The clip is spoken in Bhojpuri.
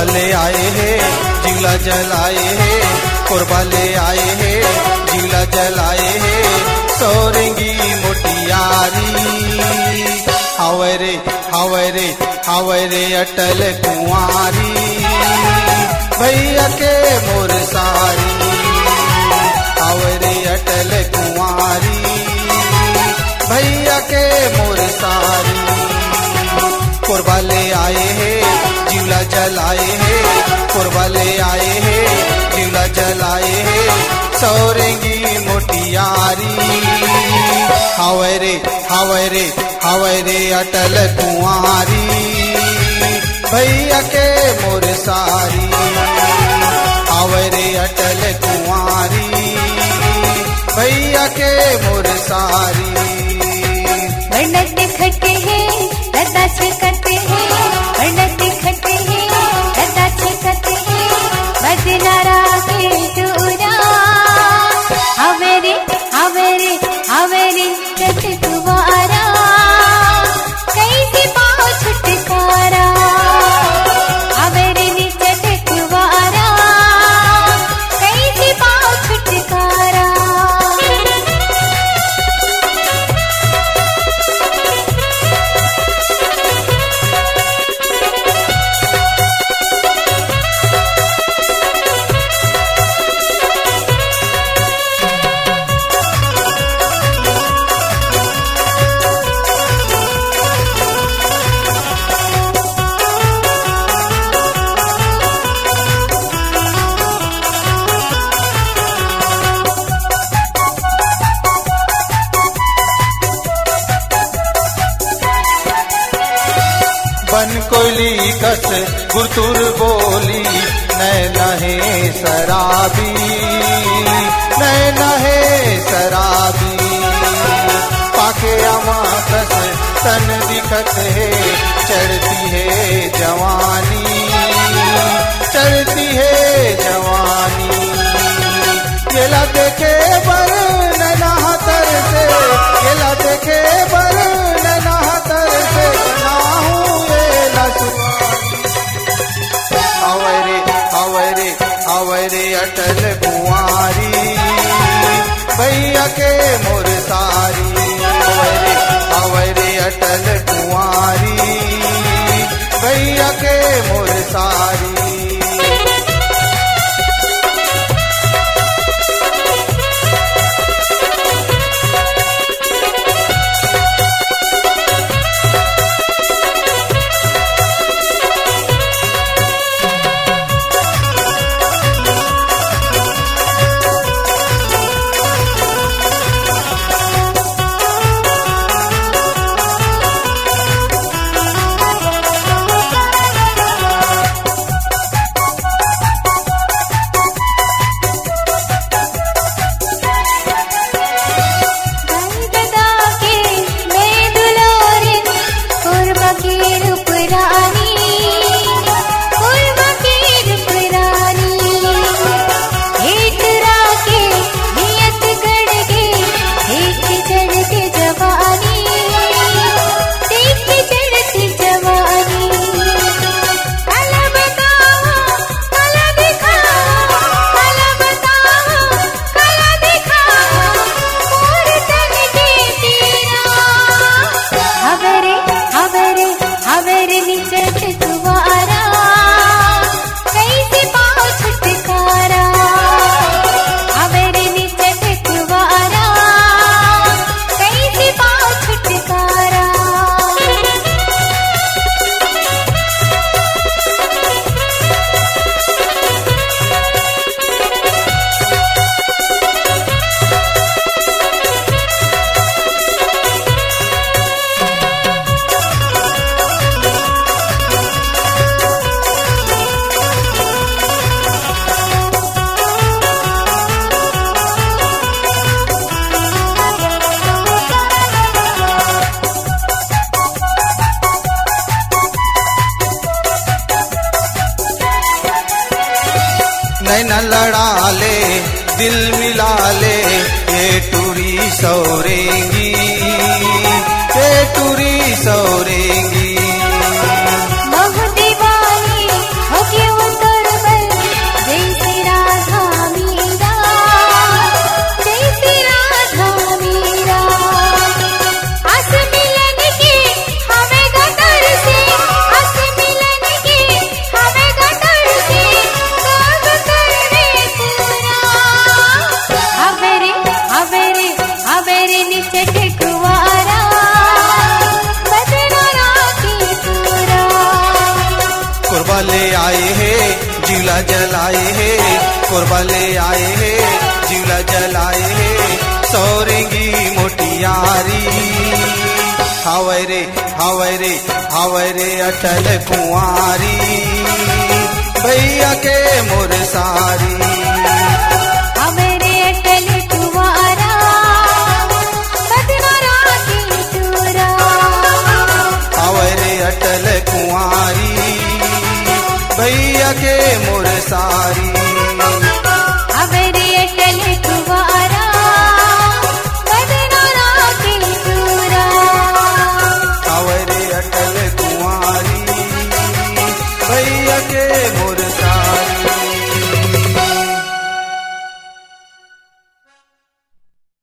ले आए हैं जिगला जलाए हैं, कोरबा ले आए हैं जिगला जलाए हैं, सोरेंगी मोटियारी। हावे रे अटल कुंवारी, भैया के मोर सारी। हावे रे अटल कुंवारी, भैया के मोर सारी। कोरबा ले आए हैं जिगला जलाए हैं, कोरबा ले आए हैं जिगला जलाए हैं, सोरेंगी मोटियारी। हावे रे अटल कुंवारी, भैया के मोर सारी। हावे रे अटल कुंवारी, भैया के मोर सारी। वर्णत खटे हैं लता छकते हैं, वर्णत खटे हैं लता छकते हैं, बदनारा के दूरा। हावे रे चट तुम्हारा, कैसे पाओ छुटकारा। हावे रे चट तुम्हारा, कैसे पाओ छुटकारा। बन कोयली कस गुरतुर बोली, नैना है शराबी, नैना है शराबी। पाके आमा कस तन दिखत है, चढ़ती है जवानी, चढ़ती है जवानी। गेला देखे बर नैना तर से, गेला देखे बर नैना तर से, हावे रे अटल कुंवारी, भैया के मोर सारी। हावे रे अटल कुंवारी, भैया के मोर सारी। नैना लड़ा ले दिल मिला ले, ये टूरी सौरेंगी, ये टूरी सौरेंगी। बहुत दीवानी हो क्यों कोरबा ले आए हे जिला जलाए हे कोरबा ले आए हे जिला जलाए हे सौरेंगी मोटियारी हावै रे हावै रे हावै रे अटल कुंवारी भैया के मोर सारी अवरे अटल कुंवारा बदनारा की टूरा हावै रे अटल